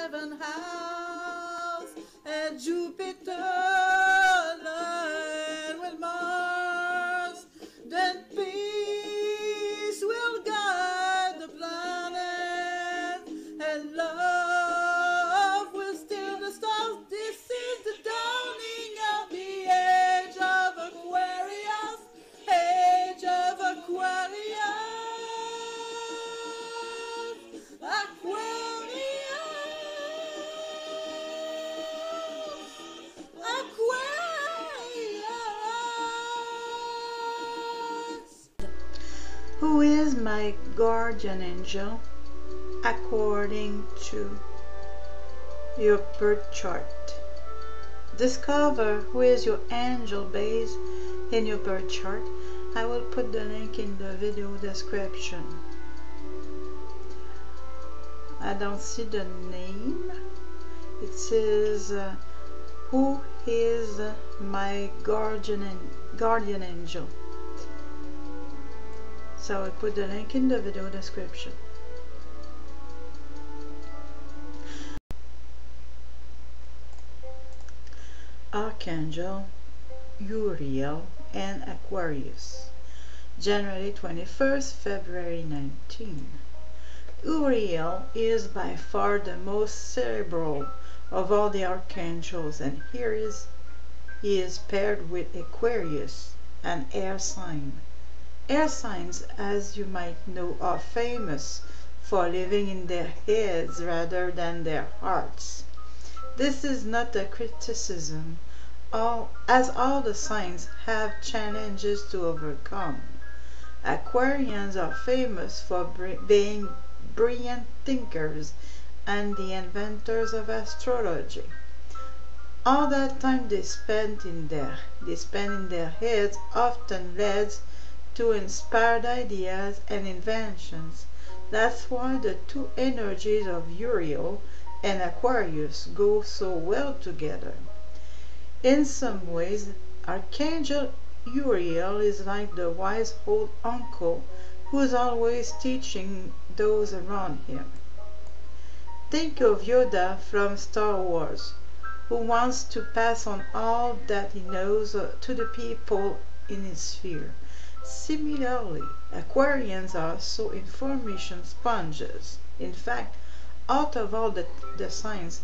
seventh house, and Jupiter line with Mars, then peace will guide the planet, and love will steer the stars. This is the dawning of the age of Aquarius, age of Aquarius. Who is my guardian angel according to your birth chart? Discover who is your angel base in your birth chart. I will put the link in the video description. I don't see the name. It says who is my guardian angel. So I'll put the link in the video description. Archangel, Uriel, and Aquarius. January 21st, February 19. Uriel is by far the most cerebral of all the archangels, and he is paired with Aquarius, an air sign. Air signs, as you might know, are famous for living in their heads rather than their hearts. This is not a criticism, as all the signs have challenges to overcome. Aquarians are famous for being brilliant thinkers and the inventors of astrology. All that time they spend in their heads often leads to inspired ideas and inventions. That's why the two energies of Uriel and Aquarius go so well together. In some ways, Archangel Uriel is like the wise old uncle who's always teaching those around him. Think of Yoda from Star Wars, who wants to pass on all that he knows to the people in his sphere. Similarly, Aquarians are also information sponges. In fact, out of all the signs,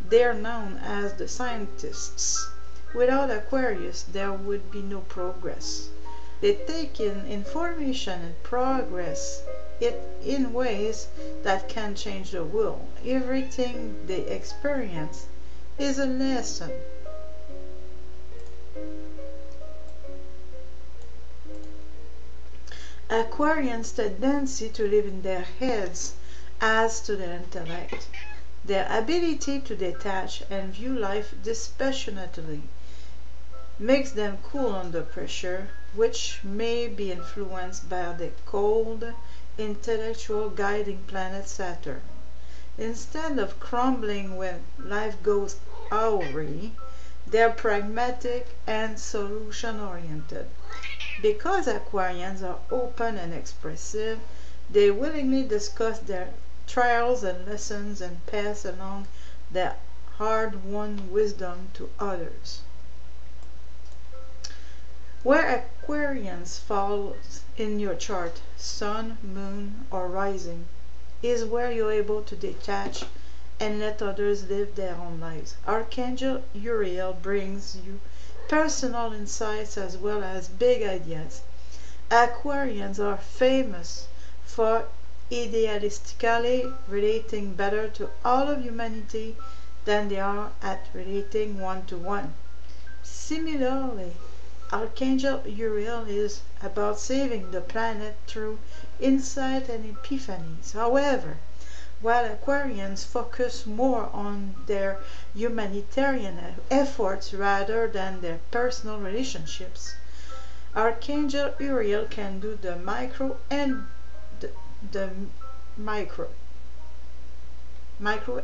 they are known as the scientists. Without Aquarius, there would be no progress. They take in information and progress it in ways that can change the world. Everything they experience is a lesson. Aquarians' tendency to live in their heads adds to their intellect. Their ability to detach and view life dispassionately makes them cool under pressure, which may be influenced by the cold, intellectual guiding planet Saturn. Instead of crumbling when life goes awry, they're pragmatic and solution-oriented. Because Aquarians are open and expressive, they willingly discuss their trials and lessons and pass along their hard-won wisdom to others. Where Aquarians fall in your chart, sun, moon, or rising, is where you're able to detach and let others live their own lives. Archangel Uriel brings you personal insights as well as big ideas. Aquarians are famous for idealistically relating better to all of humanity than they are at relating one-to-one. Similarly, Archangel Uriel is about saving the planet through insight and epiphanies. However, while Aquarians focus more on their humanitarian efforts rather than their personal relationships, Archangel Uriel can do the micro and the micro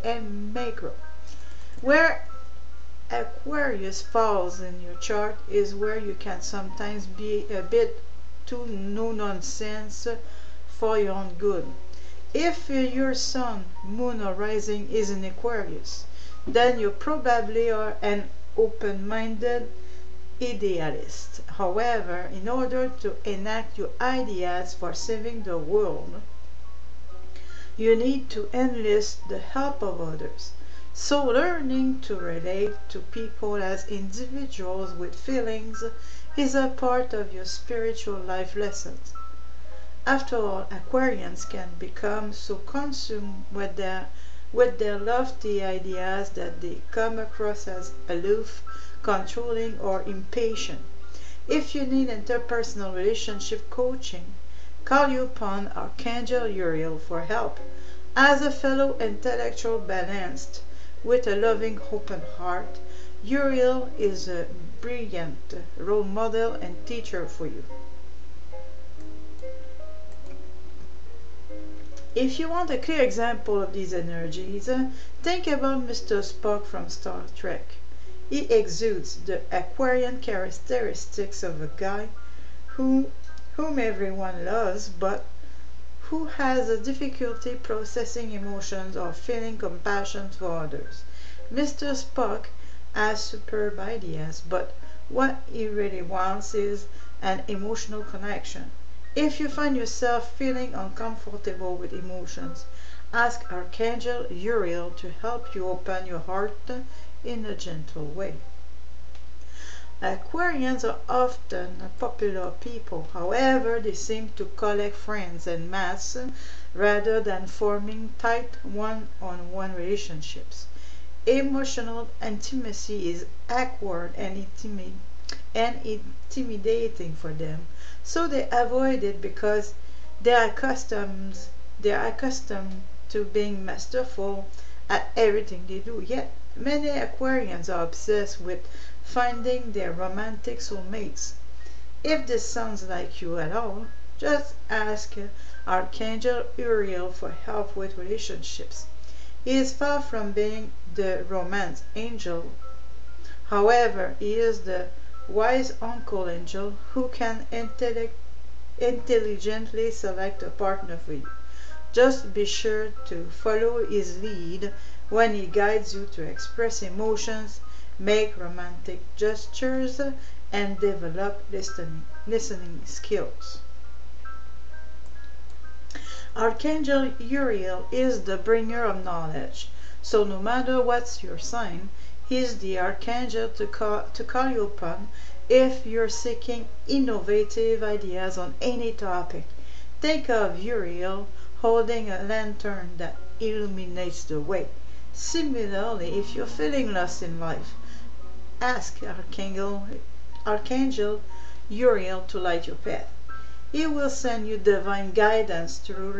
and macro. Where Aquarius falls in your chart is where you can sometimes be a bit too no nonsense for your own good. If your sun, moon, or rising is in Aquarius, then you probably are an open-minded idealist. However, in order to enact your ideas for saving the world, you need to enlist the help of others. So learning to relate to people as individuals with feelings is a part of your spiritual life lessons. After all, Aquarians can become so consumed with their lofty ideas that they come across as aloof, controlling, or impatient. If you need interpersonal relationship coaching, call upon Archangel Uriel for help. As a fellow intellectual balanced with a loving open heart, Uriel is a brilliant role model and teacher for you. If you want a clear example of these energies, think about Mr. Spock from Star Trek. He exudes the Aquarian characteristics of a guy whom everyone loves, but who has a difficulty processing emotions or feeling compassion for others. Mr. Spock has superb ideas, but what he really wants is an emotional connection. If you find yourself feeling uncomfortable with emotions, ask Archangel Uriel to help you open your heart in a gentle way. Aquarians are often popular people. However, they seem to collect friends en masse rather than forming tight one-on-one relationships. Emotional intimacy is awkward and intimidating for them, so they avoid it because they are accustomed to being masterful at everything they do. Yet many Aquarians are obsessed with finding their romantic soulmates. If this sounds like you at all, just ask Archangel Uriel for help with relationships. He is far from being the romance angel. However, he is the wise uncle angel who can intelligently select a partner for you. Just be sure to follow his lead when he guides you to express emotions, make romantic gestures, and develop listening skills. Archangel Uriel is the bringer of knowledge, so no matter what's your sign, he is the archangel to call you upon if you're seeking innovative ideas on any topic. Think of Uriel holding a lantern that illuminates the way. Similarly, if you're feeling lost in life, ask Archangel Uriel to light your path. He will send you divine guidance through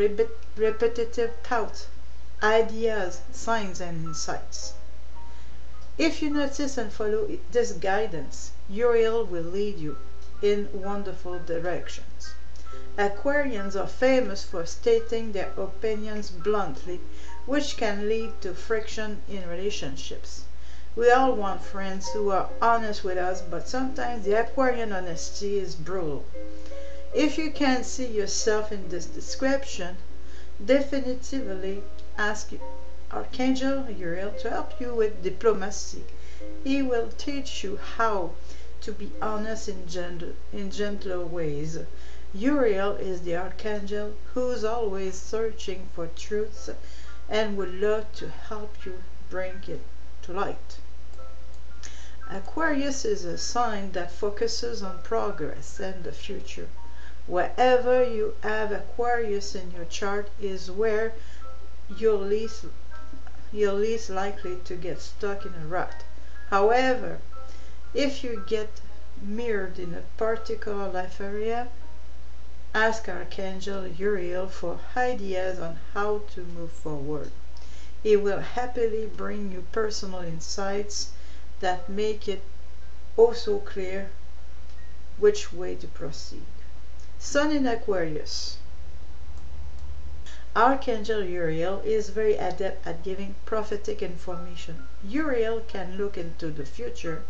repetitive thoughts, ideas, signs, and insights. If you notice and follow this guidance, Uriel will lead you in wonderful directions. Aquarians are famous for stating their opinions bluntly, which can lead to friction in relationships. We all want friends who are honest with us, but sometimes the Aquarian honesty is brutal. If you can't see yourself in this description, definitively ask Archangel Uriel to help you with diplomacy. He will teach you how to be honest in gentler ways. Uriel is the archangel who's always searching for truth and would love to help you bring it to light. Aquarius is a sign that focuses on progress and the future. Wherever you have Aquarius in your chart is where you're least likely to get stuck in a rut. However, if you get mired in a particular life area, ask Archangel Uriel for ideas on how to move forward. He will happily bring you personal insights that make it also clear which way to proceed. Sun in Aquarius. Archangel Uriel is very adept at giving prophetic information. Uriel can look into the future,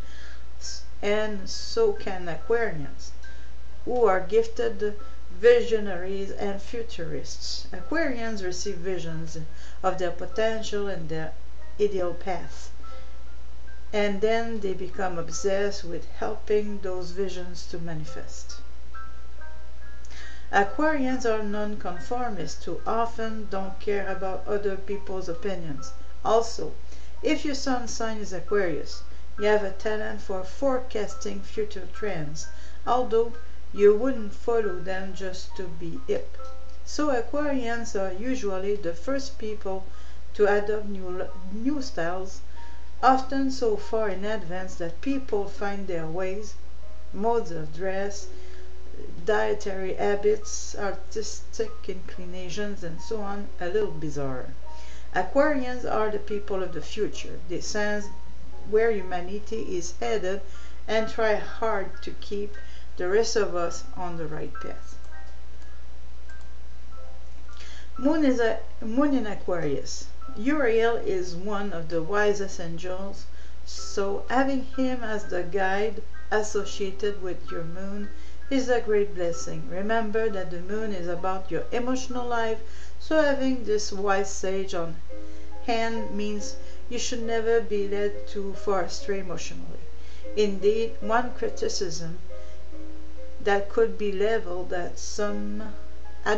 and so can Aquarians, who are gifted visionaries, and futurists. Aquarians receive visions of their potential and their ideal path, and then they become obsessed with helping those visions to manifest. Aquarians are nonconformists who often don't care about other people's opinions. Also, if your sun sign is Aquarius, you have a talent for forecasting future trends, although you wouldn't follow them just to be hip. So Aquarians are usually the first people to adopt new styles, often so far in advance that people find their ways, modes of dress, dietary habits, artistic inclinations, and so on a little bizarre. Aquarians are the people of the future. They sense where humanity is headed and try hard to keep the rest of us on the right path. Moon in Aquarius. Uriel is one of the wisest angels, so having him as the guide associated with your moon is a great blessing. Remember that the moon is about your emotional life, so having this wise sage on hand means you should never be led too far astray emotionally. Indeed, one criticism that could be leveled at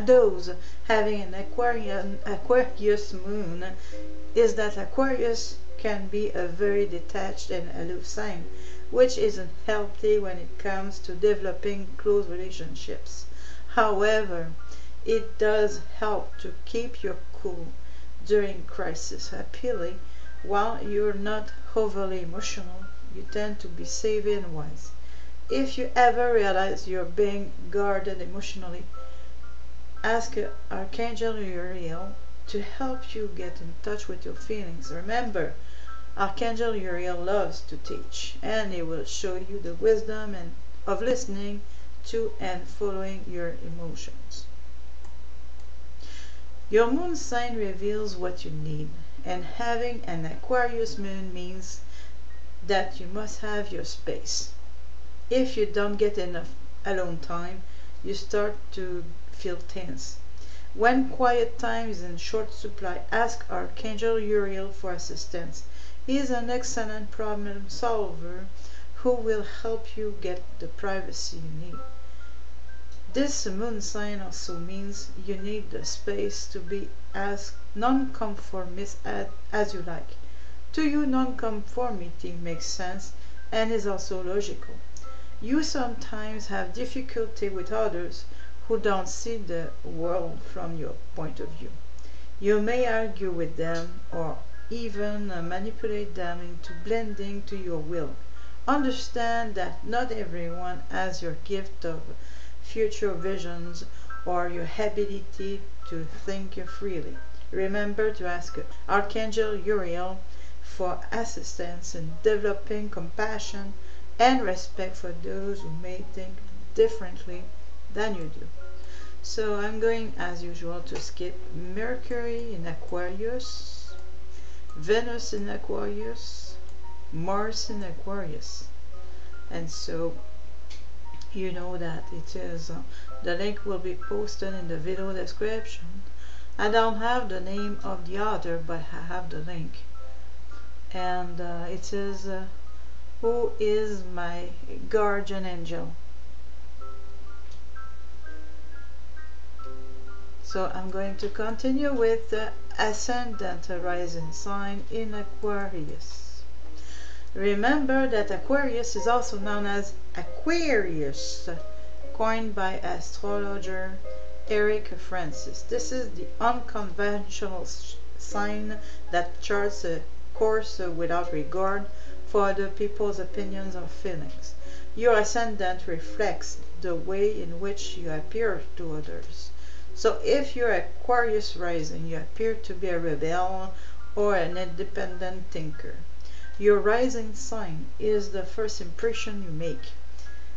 those having an Aquarius moon is that Aquarius can be a very detached and aloof sign, which isn't healthy when it comes to developing close relationships. However, it does help to keep your cool during crisis. Happily, while you're not overly emotional, you tend to be savvy and wise. If you ever realize you're being guarded emotionally, ask Archangel Uriel to help you get in touch with your feelings. Remember, Archangel Uriel loves to teach, and he will show you the wisdom of listening to and following your emotions. Your moon sign reveals what you need, and having an Aquarius moon means that you must have your space. If you don't get enough alone time, you start to feel tense. When quiet time is in short supply, ask Archangel Uriel for assistance. He is an excellent problem solver who will help you get the privacy you need. This moon sign also means you need the space to be as nonconformist as you like. To you, nonconformity makes sense and is also logical. You sometimes have difficulty with others who don't see the world from your point of view. You may argue with them or even manipulate them into blending to your will. Understand that not everyone has your gift of future visions or your ability to think freely. Remember to ask Archangel Uriel for assistance in developing compassion and respect for those who may think differently than you do. So I'm going, as usual, to skip Mercury in Aquarius, Venus in Aquarius, Mars in Aquarius. And so you know that it is, the link will be posted in the video description. I don't have the name of the author, but I have the link. And it is Who is My Guardian Angel? So I'm going to continue with the Ascendant Rising sign in Aquarius. Remember that Aquarius is also known as Aquarius, coined by astrologer Eric Francis. This is the unconventional sign that charts a course without regard for other people's opinions or feelings. Your ascendant reflects the way in which you appear to others. So if you're Aquarius rising, you appear to be a rebel or an independent thinker. Your rising sign is the first impression you make.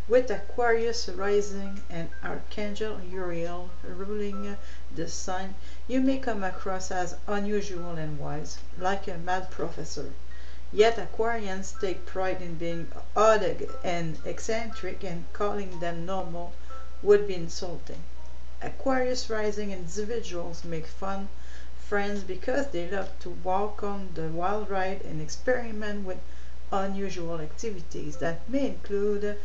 With Aquarius rising and Archangel Uriel ruling the sign, you may come across as unusual and wise, like a mad professor. Yet Aquarians take pride in being odd and eccentric, and calling them normal would be insulting. Aquarius rising individuals make fun friends because they love to walk on the wild ride and experiment with unusual activities that may include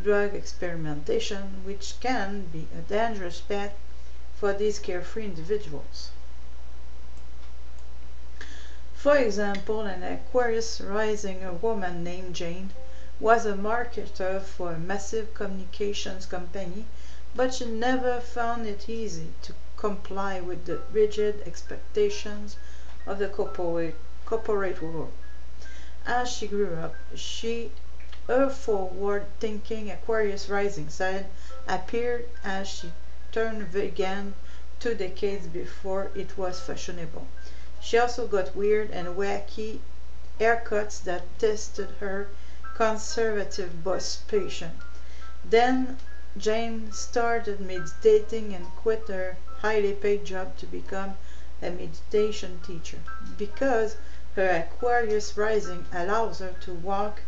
drug experimentation, which can be a dangerous path for these carefree individuals. For example, an Aquarius rising a woman named Jane was a marketer for a massive communications company, but she never found it easy to comply with the rigid expectations of the corporate world. As she grew up, her forward-thinking Aquarius rising side appeared as she turned vegan 2 decades before it was fashionable. She also got weird and wacky haircuts that tested her conservative boss patience. Then Jane started meditating and quit her highly paid job to become a meditation teacher. Because her Aquarius rising allows her to walk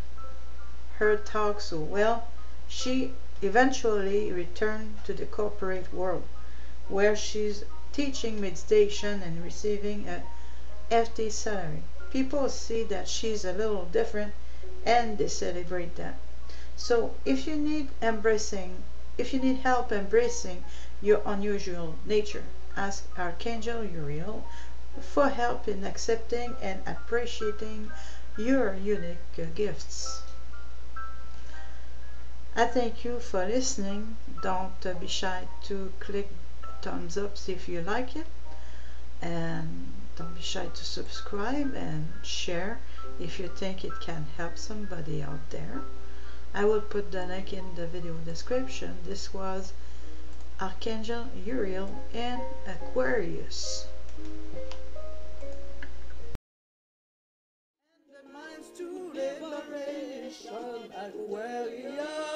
her talk so well, she eventually returned to the corporate world, where she's teaching meditation and receiving a hefty salary. People see that she's a little different and they celebrate that. So if you need help embracing your unusual nature, ask Archangel Uriel for help in accepting and appreciating your unique gifts. I thank you for listening. Don't be shy to click thumbs up if you like it, and don't be shy to subscribe and share if you think it can help somebody out there. I will put the link in the video description. This was Archangel Uriel and Aquarius. And the minds to liberation, Aquarius.